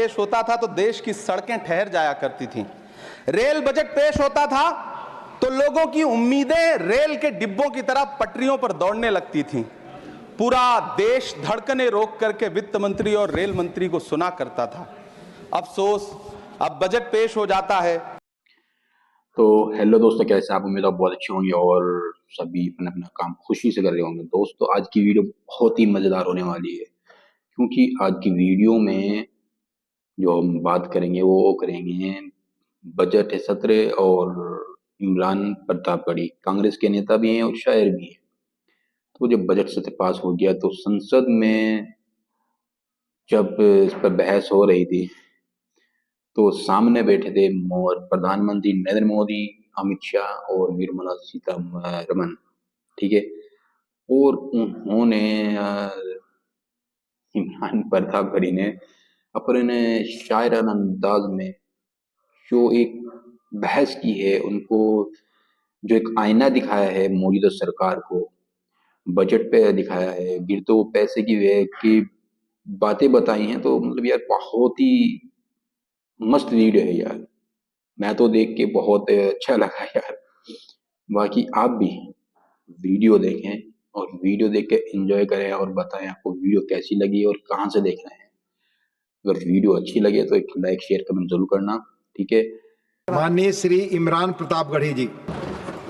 पेश होता था तो देश की सड़कें ठहर जाया करती थीं। रेल बजट पेश होता था तो लोगों की उम्मीदें रेल के डिब्बों की तरह पटरियों पर दौड़ने लगती थीं। पूरा देश धड़कने रोक करके वित्त मंत्री और रेल मंत्री को सुना करता था। अफसोस, अब बजट पेश हो जाता है। तो हेलो दोस्तों, कैसे आप? उम्मीद है बहुत अच्छे होंगे और सभी अपना अपना काम खुशी से कर रहे होंगे। दोस्तों, आज की वीडियो बहुत ही मज़ेदार होने वाली है, क्योंकि आज की वीडियो में जो हम बात करेंगे वो करेंगे बजट सत्र और इमरान प्रतापगढ़ी कांग्रेस के नेता भी हैं और शायर भी हैं। तो जब बजट सत्र पास हो गया तो संसद में जब इस पर बहस हो रही थी तो सामने बैठे थे प्रधानमंत्री नरेंद्र मोदी, अमित शाह और निर्मला सीतारमन, ठीक है। और उन्होंने इमरान प्रतापगढ़ी ने अपने शायराना अंदाज में जो एक बहस की है, उनको जो एक आईना दिखाया है मौजूदा सरकार को, बजट पे दिखाया है, गिरते हुए पैसे की बातें बताई हैं। तो मतलब यार बहुत ही मस्त वीडियो है यार, मैं तो देख के बहुत अच्छा लगा यार। बाकी आप भी वीडियो देखें और वीडियो देख के एंजॉय करें और बताएं आपको वीडियो कैसी लगी और कहाँ से देख रहे हैं। अगर वीडियो अच्छी लगे तो एक लाइक शेयर कमेंट जरूर करना, ठीक है। माननीय श्री इमरान प्रतापगढ़ी जी।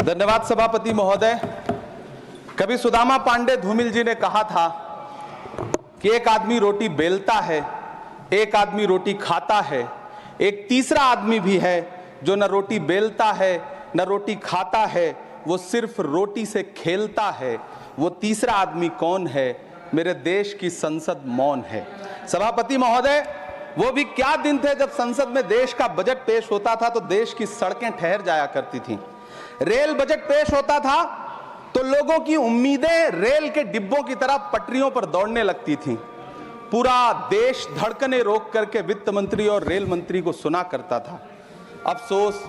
धन्यवाद सभापति महोदय। कभी सुदामा पांडे धूमिल जी ने कहा था कि एक आदमी रोटी बेलता है, एक आदमी रोटी खाता है, एक तीसरा आदमी भी है जो न रोटी बेलता है न रोटी खाता है, वो सिर्फ रोटी से खेलता है। वो तीसरा आदमी कौन है? मेरे देश की संसद मौन है। सभापति महोदय, वो भी क्या दिन थे जब संसद में देश का बजट पेश होता था तो देश की सड़कें ठहर जाया करती थीं। रेल बजट पेश होता था तो लोगों की उम्मीदें रेल के डिब्बों की तरह पटरियों पर दौड़ने लगती थीं। पूरा देश धड़कने रोक करके वित्त मंत्री और रेल मंत्री को सुना करता था। अफसोस,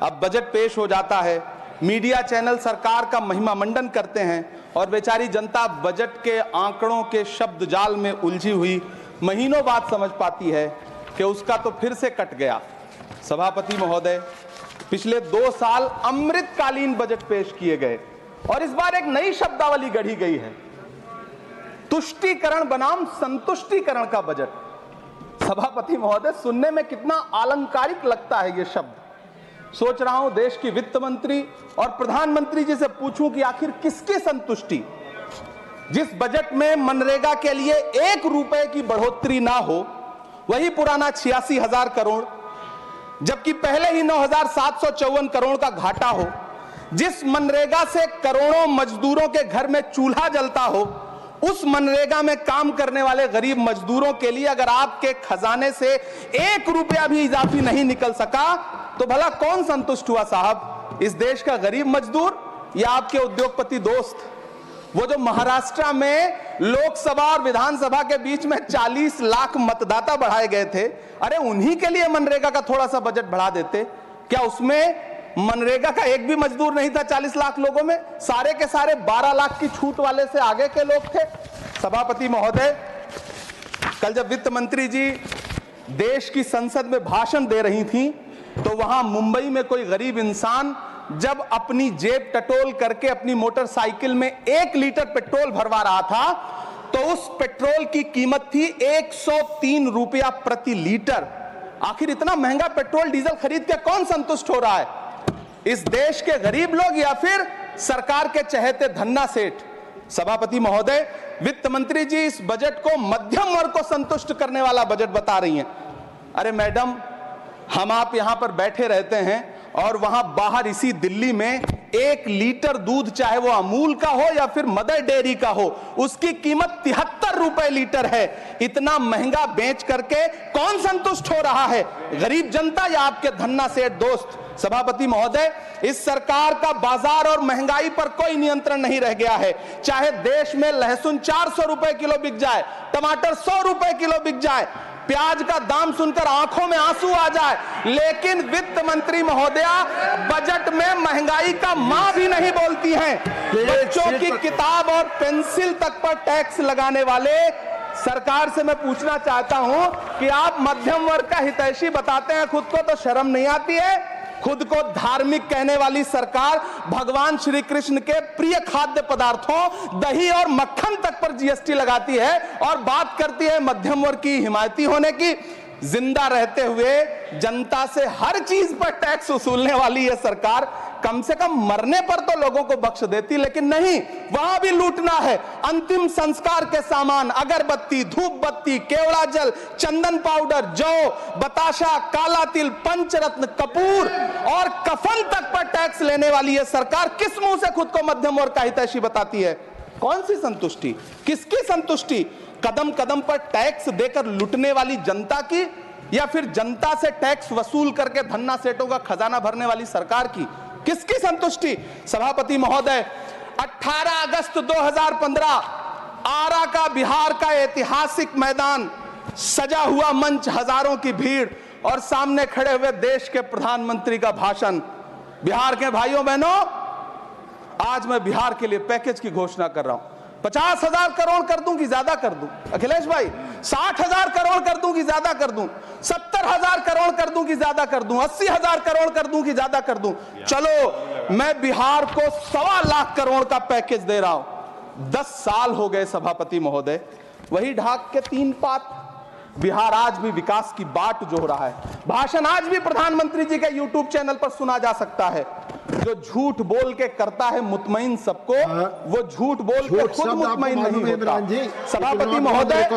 अब बजट पेश हो जाता है, मीडिया चैनल सरकार का महिमा मंडन करते हैं और बेचारी जनता बजट के आंकड़ों के शब्द जाल में उलझी हुई महीनों बाद समझ पाती है कि उसका तो फिर से कट गया। सभापति महोदय, पिछले 2 साल अमृतकालीन बजट पेश किए गए और इस बार एक नई शब्दावली गढ़ी गई है, तुष्टीकरण बनाम संतुष्टीकरण का बजट। सभापति महोदय, सुनने में कितना अलंकारिक लगता है ये शब्द। सोच रहा हूं देश की वित्त मंत्री और प्रधानमंत्री जी से पूछूं कि आखिर किसकी संतुष्टि? जिस बजट में मनरेगा के लिए 1 रुपए की बढ़ोतरी ना हो, वही पुराना 86,000 करोड़, जबकि पहले ही 9,754 करोड़ का घाटा हो, जिस मनरेगा से करोड़ों मजदूरों के घर में चूल्हा जलता हो, उस मनरेगा में काम करने वाले गरीब मजदूरों के लिए अगर आपके खजाने से 1 रुपया भी इजाफी नहीं निकल सका तो भला कौन संतुष्ट हुआ साहब? इस देश का गरीब मजदूर या आपके उद्योगपति दोस्त? वो जो महाराष्ट्र में लोकसभा और विधानसभा के बीच में 40 लाख मतदाता बढ़ाए गए थे, अरे उन्हीं के लिए मनरेगा का थोड़ा सा बजट बढ़ा देते। क्या उसमें मनरेगा का एक भी मजदूर नहीं था? 40 लाख लोगों में सारे के सारे 12 लाख की छूट वाले से आगे के लोग थे। सभापति महोदय, कल जब वित्त मंत्री जी देश की संसद में भाषण दे रही थी तो वहां मुंबई में कोई गरीब इंसान जब अपनी जेब टटोल करके अपनी मोटरसाइकिल में 1 लीटर पेट्रोल भरवा रहा था तो उस पेट्रोल की कीमत थी 103 रुपया प्रति लीटर। आखिर इतना महंगा पेट्रोल डीजल खरीद के कौन संतुष्ट हो रहा है? इस देश के गरीब लोग या फिर सरकार के चहेते धन्ना सेठ? सभापति महोदय, वित्त मंत्री जी इस बजट को मध्यम वर्ग को संतुष्ट करने वाला बजट बता रही हैं। अरे मैडम, हम आप यहां पर बैठे रहते हैं और वहां बाहर इसी दिल्ली में 1 लीटर दूध, चाहे वो अमूल का हो या फिर मदर डेयरी का हो, उसकी कीमत 73 रुपए लीटर है। इतना महंगा बेच करके कौन संतुष्ट हो रहा है? गरीब जनता या आपके धन्ना सेठ दोस्त? सभापति महोदय, इस सरकार का बाजार और महंगाई पर कोई नियंत्रण नहीं रह गया है। चाहे देश में लहसुन 400 रुपए किलो बिक जाए, टमाटर 100 रुपए किलो बिक जाए, प्याज का दाम सुनकर आंखों में आंसू आ जाए, लेकिन वित्त मंत्री महोदया बजट में महंगाई का मां भी नहीं बोलती हैं। बच्चों की किताब और पेंसिल तक पर टैक्स लगाने वाले सरकार से मैं पूछना चाहता हूं कि आप मध्यम वर्ग का हितैषी बताते हैं खुद को, तो शर्म नहीं आती है? खुद को धार्मिक कहने वाली सरकार भगवान श्री कृष्ण के प्रिय खाद्य पदार्थों दही और मक्खन तक पर जीएसटी लगाती है और बात करती है मध्यम वर्ग की हिमायती होने की। जिंदा रहते हुए जनता से हर चीज पर टैक्स वसूलने वाली यह सरकार कम से कम मरने पर तो लोगों को बख्श देती, लेकिन नहीं, वहां भी लूटना है। अंतिम संस्कार के सामान अगरबत्ती, धूप बत्ती, केवड़ा जल, चंदन पाउडर, जौ, बताशा, काला तिल, पंचरत्न, कपूर और कफन तक पर टैक्स लेने वाली यह सरकार किस मुंह से खुद को मध्यम वर्ग का हितैषी बताती है? कौन सी संतुष्टि, किसकी संतुष्टि? कदम कदम पर टैक्स देकर लूटने वाली जनता की, या फिर जनता से टैक्स वसूल करके धन्ना सेठों का खजाना भरने वाली सरकार की? किसकी संतुष्टि? सभापति महोदय, 18 अगस्त 2015 आरा का बिहार का ऐतिहासिक मैदान, सजा हुआ मंच, हजारों की भीड़ और सामने खड़े हुए देश के प्रधानमंत्री का भाषण। बिहार के भाइयों बहनों, आज मैं बिहार के लिए पैकेज की घोषणा कर रहा हूं। 50,000 करोड़ कर दूं कि ज्यादा कर दूं? अखिलेश भाई, 60,000 करोड़ कर दूं कि ज्यादा कर दूं? 70,000 करोड़ कर दूं कि ज्यादा कर दूं? 80,000 करोड़ कर दूं कि ज्यादा कर दूं? चलो, मैं बिहार को 1.25 लाख करोड़ का पैकेज दे रहा हूं। 10 साल हो गए सभापति महोदय, वही ढाक के 3 पात। बिहार आज भी विकास की बाट जोह रहा है। भाषण आज भी प्रधानमंत्री जी के यूट्यूब चैनल पर सुना जा सकता है। जो झूठ बोल के करता है मुतमईन सबको, वो झूठ बोल के खुद मुतमईन नहीं होता। सभापति महोदय,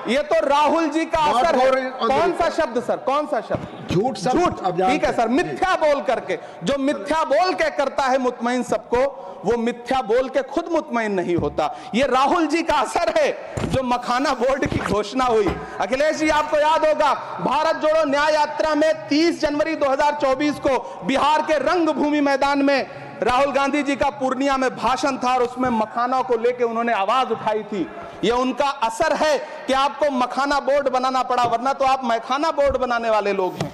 ये तो राहुल जी का असर है। कौन सा शब्द सर, कौन सा शब्द? झूठ। ठीक है सर, मिथ्या बोल करके, जो मिथ्या बोल के करता है मुतमईन सबको, वो मिथ्या बोल के खुद मुतमईन नहीं होता। ये राहुल जी का असर है। जो मखाना बोर्ड की घोषणा हुई, अखिलेश जी आपको याद होगा, भारत जोड़ो न्याय यात्रा में 30 जनवरी 2024 को बिहार के रंगभूमि मैदान में राहुल गांधी जी का पूर्णिया में भाषण था और उसमें मखाना को लेकर उन्होंने आवाज उठाई थी। यह उनका असर है कि आपको मखाना बोर्ड बनाना पड़ा, वरना तो आप मैखाना बोर्ड बनाने वाले लोग हैं।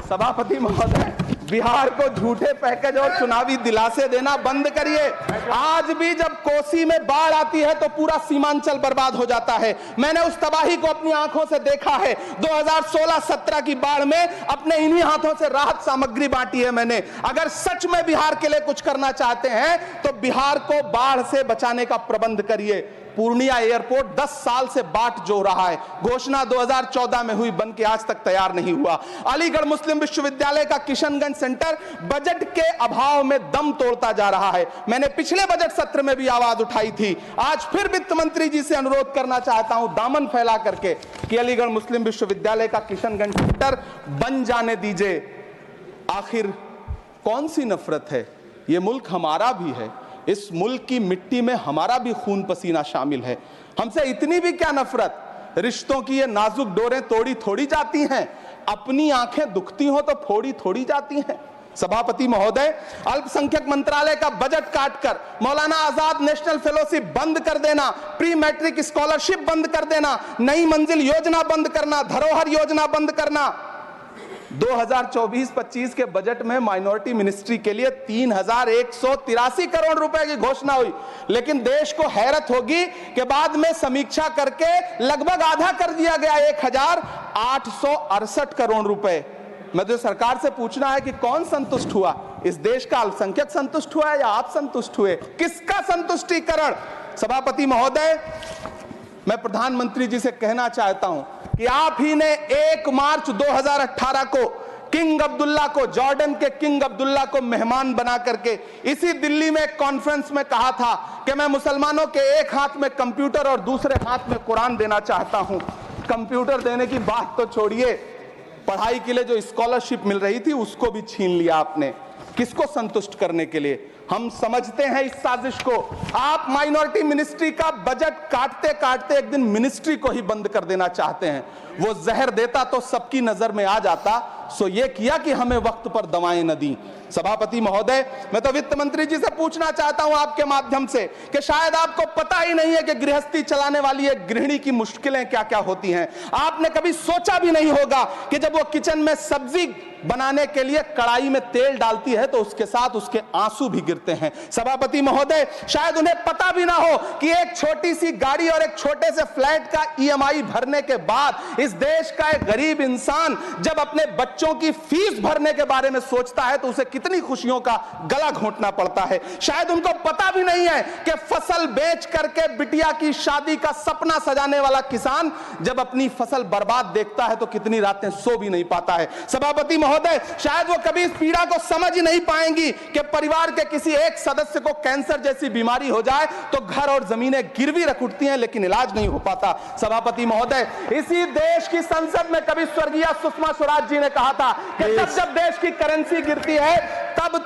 सभापति महोदय, बिहार को झूठे पैकेज और चुनावी दिलासे देना बंद करिए। आज भी जब कोसी में बाढ़ आती है तो पूरा सीमांचल बर्बाद हो जाता है। मैंने उस तबाही को अपनी आंखों से देखा है। 2016-17 की बाढ़ में अपने इन्हीं हाथों से राहत सामग्री बांटी है मैंने। अगर सच में बिहार के लिए कुछ करना चाहते हैं तो बिहार को बाढ़ से बचाने का प्रबंध करिए। पूर्णिया एयरपोर्ट 10 साल से बाट जो रहा है, घोषणा 2014 में हुई, बन के आज तक तैयार नहीं हुआ। अलीगढ़ मुस्लिम विश्वविद्यालय का किशनगंज सेंटर बजट के अभाव में दम तोड़ता जा रहा है। मैंने पिछले बजट सत्र में भी आवाज उठाई थी। आज फिर वित्त मंत्री जी से अनुरोध करना चाहता हूं, दामन फैला करके, कि अलीगढ़ मुस्लिम विश्वविद्यालय का किशनगंज सेंटर बन जाने दीजिए। आखिर कौन सी नफरत है? यह मुल्क हमारा भी है, इस मुल्क की मिट्टी में हमारा भी खून पसीना शामिल है। हमसे इतनी भी क्या नफरत? रिश्तों की ये नाजुक डोरें तोड़ी थोड़ी जाती हैं, अपनी आंखें दुखती हो तो फोड़ी थोड़ी जाती हैं। सभापति महोदय, अल्पसंख्यक मंत्रालय का बजट काटकर मौलाना आजाद नेशनल फेलोशिप बंद कर देना, प्री मैट्रिक स्कॉलरशिप बंद कर देना, नई मंजिल योजना बंद करना, धरोहर योजना बंद करना। 2024-25 के बजट में माइनॉरिटी मिनिस्ट्री के लिए 3,183 करोड़ रुपए की घोषणा हुई, लेकिन देश को हैरत होगी कि बाद में समीक्षा करके लगभग आधा कर दिया गया, 1,868 करोड़ रुपए। मैं तो सरकार से पूछना है कि कौन संतुष्ट हुआ? इस देश का अल्पसंख्यक संतुष्ट हुआ है या आप संतुष्ट हुए? किसका संतुष्टिकरण? सभापति महोदय, मैं प्रधानमंत्री जी से कहना चाहता हूं कि आप ही ने 1 मार्च 2018 को किंग अब्दुल्ला को, जॉर्डन के किंग अब्दुल्ला को मेहमान बना करके इसी दिल्ली में एक कॉन्फ्रेंस में कहा था कि मैं मुसलमानों के एक हाथ में कंप्यूटर और दूसरे हाथ में कुरान देना चाहता हूं। कंप्यूटर देने की बात तो छोड़िए, पढ़ाई के लिए जो स्कॉलरशिप मिल रही थी उसको भी छीन लिया आपने। किसको संतुष्ट करने के लिए? हम समझते हैं इस साजिश को। आप माइनॉरिटी मिनिस्ट्री का बजट काटते काटते एक दिन मिनिस्ट्री को ही बंद कर देना चाहते हैं। वो जहर देता तो सबकी नजर में आ जाता, सो ये किया कि हमें वक्त पर दवाएं न दी। सभापति महोदय, मैं तो वित्त मंत्री जी से पूछना चाहता हूं आपके माध्यम से कि शायद आपको पता ही नहीं है कि गृहस्थी चलाने वाली एक गृहिणी की मुश्किलें क्या क्या होती हैं। आपने कभी सोचा भी नहीं होगा कि जब वो किचन में सब्जी बनाने के लिए कढ़ाई में तेल डालती है तो उसके साथ उसके आंसू भी गिरते हैं। सभापति महोदय, शायद उन्हें पता भी ना हो कि एक छोटी सी गाड़ी और एक छोटे से फ्लैट का ईएमआई भरने के बाद इस देश का एक गरीब इंसान जब अपने बच्चों की फीस भरने के बारे में सोचता है तो उसे कितनी खुशियों का गला घोंटना पड़ता है। शायद उनको पता भी नहीं है कि फसल बेच करके बिटिया की शादी का सपना सजाने वाला किसान जब अपनी फसल बर्बाद देखता है तो कितनी रातें सो भी नहीं पाता है। सभापति महोदय, शायद वो कभी इस पीड़ा को समझ ही नहीं पाएंगी कि परिवार के किसी एक सदस्य को कैंसर जैसी बीमारी हो जाए तो घर और जमीनें गिरवी रख उठती हैं लेकिन इलाज नहीं हो पाता। सभापति महोदय, इसी देश की संसद में कभी स्वर्गीय सुषमा स्वराज जी ने कहा था कि जब देश की करेंसी गिरती है तब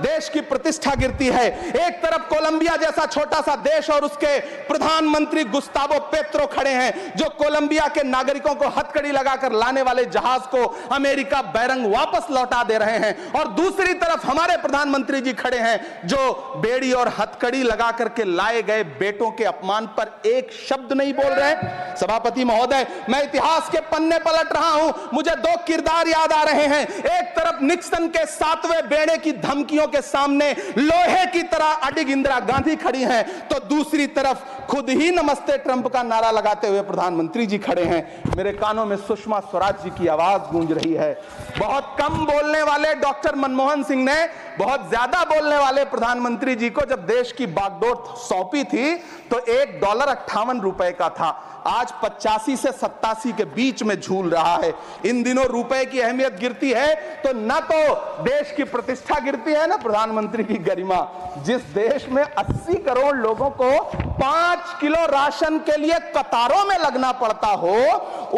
देश की प्रतिष्ठा गिरती है। एक तरफ कोलंबिया जैसा छोटा सा देश और उसके प्रधानमंत्री गुस्तावो पेत्रो खड़े हैं जो कोलंबिया के नागरिकों को हथकड़ी लगाकर लाने वाले जहाज को अमेरिका बैरंग वापस लौटा दे रहे हैं, और दूसरी तरफ हमारे प्रधानमंत्री जी खड़े हैं जो बेड़ी और हथकड़ी लगा करके लाए गए बेटों के अपमान पर एक शब्द नहीं बोल रहे। सभापति महोदय, मैं इतिहास के पन्ने पलट रहा हूं, मुझे दो किरदार याद आ रहे हैं। एक तरफ निक्सन के 7वें बेड़े की धमकियों के सामने लोहे की तरह अडिग इंदिरा गांधी खड़ी हैं, तो दूसरी तरफ खुद ही नमस्ते ट्रंप का नारा लगाते हुए प्रधानमंत्री जी खड़े हैं। मेरे कानों में सुषमा स्वराज जी की आवाज गूंज रही है। बहुत कम बोलने वाले डॉक्टर मनमोहन सिंह ने बहुत ज्यादा बोलने वाले प्रधानमंत्री जी को जब देश की बागडोर सौंपी थी तो $1.58 का था, आज 85 से 87 के बीच में झूल रहा है। इन दिनों रुपए की अहमियत गिरती है तो न तो देश की प्रतिष्ठा गिरती है, न प्रधानमंत्री की गरिमा। जिस देश में 80 करोड़ लोगों को 5 किलो राशन के लिए कतारों में लगना पड़ता हो,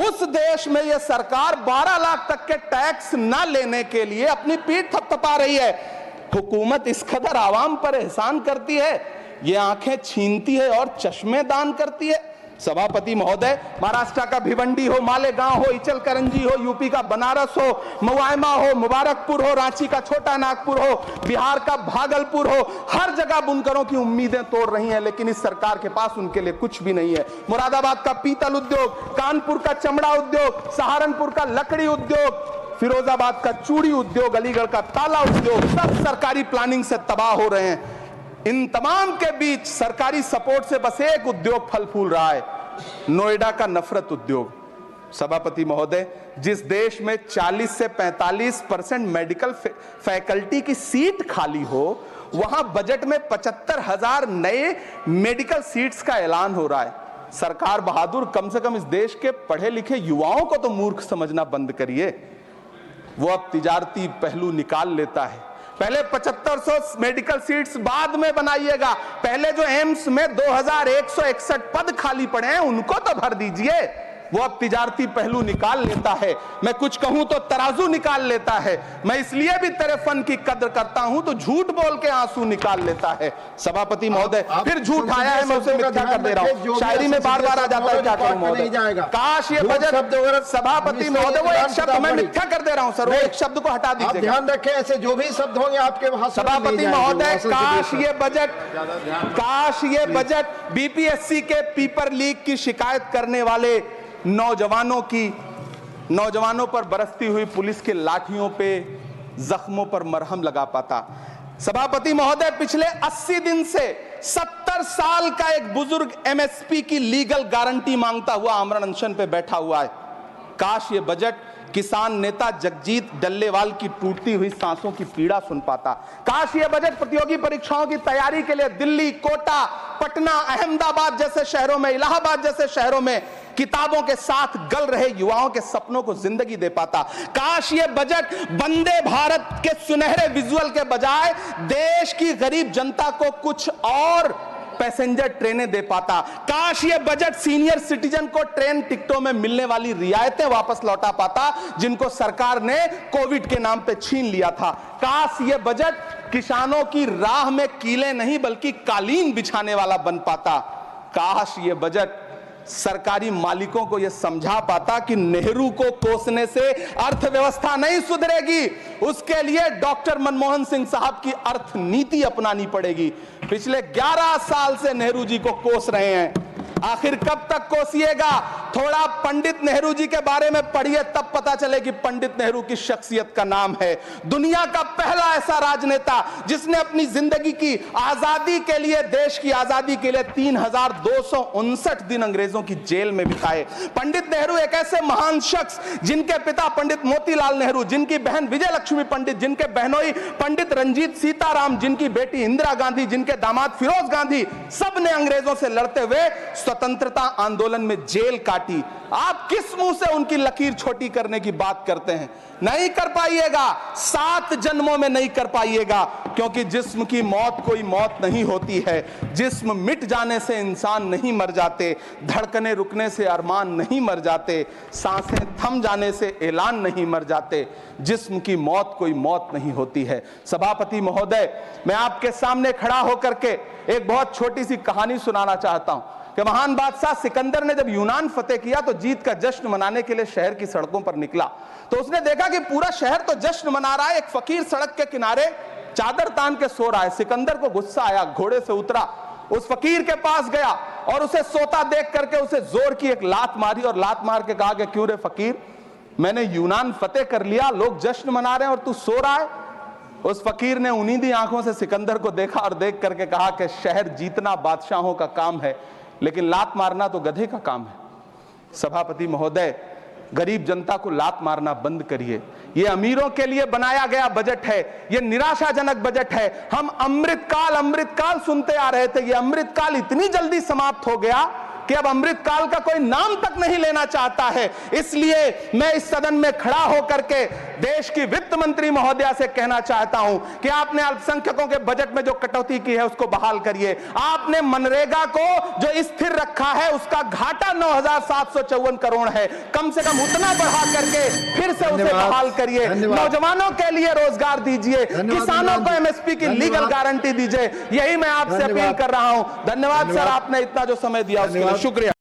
उस देश में यह सरकार 12 लाख तक के टैक्स न लेने के लिए अपनी पीठ थपथपा रही है। हुकूमत इस कदर आवाम पर एहसान करती है, ये आंखें छीनती है और चश्मे दान करती है। सभापति महोदय, महाराष्ट्र का भिवंडी हो, मालेगांव हो, इचल करंजी हो, यूपी का बनारस हो, मुआयमा हो, मुबारकपुर हो, रांची का छोटा नागपुर हो, बिहार का भागलपुर हो, हर जगह बुनकरों की उम्मीदें तोड़ रही हैं, लेकिन इस सरकार के पास उनके लिए कुछ भी नहीं है। मुरादाबाद का पीतल उद्योग, कानपुर का चमड़ा उद्योग, सहारनपुर का लकड़ी उद्योग, फिरोजाबाद का चूड़ी उद्योग, अलीगढ़ का ताला उद्योग, सब सरकारी प्लानिंग से तबाह हो रहे हैं। इन तमाम के बीच सरकारी सपोर्ट से बस एक उद्योग फल फूल रहा है, नोएडा का नफरत उद्योग। सभापति महोदय, जिस देश में 40 से 45% मेडिकल फैकल्टी की सीट खाली हो, वहां बजट में 75,000 नए मेडिकल सीट्स का ऐलान हो रहा है। सरकार बहादुर, कम से कम इस देश के पढ़े लिखे युवाओं को तो मूर्ख समझना बंद करिए। वो अब तिजारती पहलू निकाल लेता है। पहले 7500 मेडिकल सीट्स बाद में बनाइएगा, पहले जो एम्स में 2161 पद खाली पड़े हैं उनको तो भर दीजिए। वो अब तिजारती पहलू निकाल लेता है, मैं कुछ कहूं तो तराजू निकाल लेता है। मैं इसलिए भी तेरे फन की कद्र करता हूं तो झूठ बोल के आंसू निकाल लेता है। सभापति महोदय, फिर झूठ आया है, मैं उसे मिथ्या कर दे रहा हूं। शायरी में बार बार आ जाता है, क्या करूं महोदय। काश ये बजट, सभापति महोदय, वो एक शब्द मैं मिथ्या कर दे रहा हूं सर, वो एक शब्द को हटा दीजिए। ध्यान रखें, ऐसे जो भी शब्द होंगे आपके वहां। सभापति महोदय, काश ये बजट बीपीएससी के पेपर लीक की शिकायत करने वाले नौजवानों पर बरसती हुई पुलिस के लाठियों पे, जख्मों पर मरहम लगा पाता। सभापति महोदय, पिछले 80 दिन से 70 साल का एक बुजुर्ग एमएसपी की लीगल गारंटी मांगता हुआ आमरण अनशन पे बैठा हुआ है। काश ये बजट किसान नेता जगजीत डल्लेवाल की टूटती हुई सांसों की पीड़ा सुन पाता। काश ये बजट प्रतियोगी परीक्षाओं की तैयारी के लिए दिल्ली, कोटा, पटना, अहमदाबाद जैसे शहरों में, इलाहाबाद जैसे शहरों में किताबों के साथ गल रहे युवाओं के सपनों को जिंदगी दे पाता। काश ये बजट वंदे भारत के सुनहरे विजुअल के बजाय देश की गरीब जनता को कुछ और पैसेंजर ट्रेनें दे पाता। काश ये बजट सीनियर सिटीजन को ट्रेन टिकटों में मिलने वाली रियायतें वापस लौटा पाता जिनको सरकार ने कोविड के नाम पे छीन लिया था। काश ये बजट किसानों की राह में कीले नहीं बल्कि कालीन बिछाने वाला बन पाता। काश ये बजट सरकारी मालिकों को यह समझा पाता कि नेहरू को कोसने से अर्थव्यवस्था नहीं सुधरेगी, उसके लिए डॉक्टर मनमोहन सिंह साहब की अर्थ नीति अपनानी पड़ेगी। पिछले 11 साल से नेहरू जी को कोस रहे हैं, आखिर कब तक कोसिएगा? थोड़ा पंडित नेहरू जी के बारे में पढ़िए, तब पता चले कि पंडित नेहरू की शख्सियत का नाम है। दुनिया का पहला ऐसा राजनेता जिसने अपनी जिंदगी की आजादी के लिए, देश की आजादी के लिए 3259 दिन अंग्रेजों की जेल में बिताए। पंडित नेहरू एक ऐसे महान शख्स जिनके पिता पंडित मोतीलाल नेहरू, जिनकी बहन विजय लक्ष्मी पंडित, जिनके बहनोई पंडित रंजीत सीताराम, जिनकी बेटी इंदिरा गांधी, जिनके दामाद फिरोज गांधी, सब ने अंग्रेजों से लड़ते हुए स्वतंत्रता आंदोलन में जेल काटी। आप किस मुंह से उनकी लकीर छोटी करने की बात करते हैं? नहीं कर पाइएगा, 7 जन्मों में नहीं कर पाइएगा, क्योंकि जिस्म की मौत कोई मौत नहीं होती है। जिस्म मिट जाने से इंसान नहीं मर जाते, धड़कने रुकने से अरमान नहीं मर जाते, सांसें थम जाने से ऐलान नहीं मर जाते। जिस्म की मौत कोई मौत नहीं होती है। सभापति महोदय, मैं आपके सामने खड़ा होकर के एक बहुत छोटी सी कहानी सुनाना चाहता हूं कि महान बादशाह सिकंदर ने जब यूनान फतेह किया तो जीत का जश्न मनाने के लिए शहर की सड़कों पर निकला, तो उसने देखा कि पूरा शहर तो जश्न मना रहा है, एक फकीर सड़क के किनारे चादर तान के सो रहा है। सिकंदर को गुस्सा आया, घोड़े से उतरा, उस फकीर के पास गया और उसे सोता देख करके उसे जोर की एक लात मारी और लात मार के कहा कि क्यों रे फकीर, मैंने यूनान फतेह कर लिया, लोग जश्न मना रहे हैं और तू सो रहा है। उस फकीर ने उन्नीदी आंखों से सिकंदर को देखा और देख करके कहा कि शहर जीतना बादशाहों का काम है, लेकिन लात मारना तो गधे का काम है। सभापति महोदय, गरीब जनता को लात मारना बंद करिए। यह अमीरों के लिए बनाया गया बजट है, यह निराशाजनक बजट है। हम अमृतकाल सुनते आ रहे थे, यह अमृतकाल इतनी जल्दी समाप्त हो गया कि अब अमृतकाल का कोई नाम तक नहीं लेना चाहता है। इसलिए मैं इस सदन में खड़ा होकर के देश की वित्त मंत्री महोदया से कहना चाहता हूं कि आपने अल्पसंख्यकों के बजट में जो कटौती की है उसको बहाल करिए। आपने मनरेगा को जो स्थिर रखा है उसका घाटा 9,754 करोड़ है, कम से कम उतना बढ़ा करके फिर से उसे बहाल करिए। नौजवानों के लिए रोजगार दीजिए, किसानों को एमएसपी की लीगल गारंटी दीजिए। यही मैं आपसे अपील कर रहा हूं। धन्यवाद सर, आपने इतना जो समय दिया उसके लिए शुक्रिया।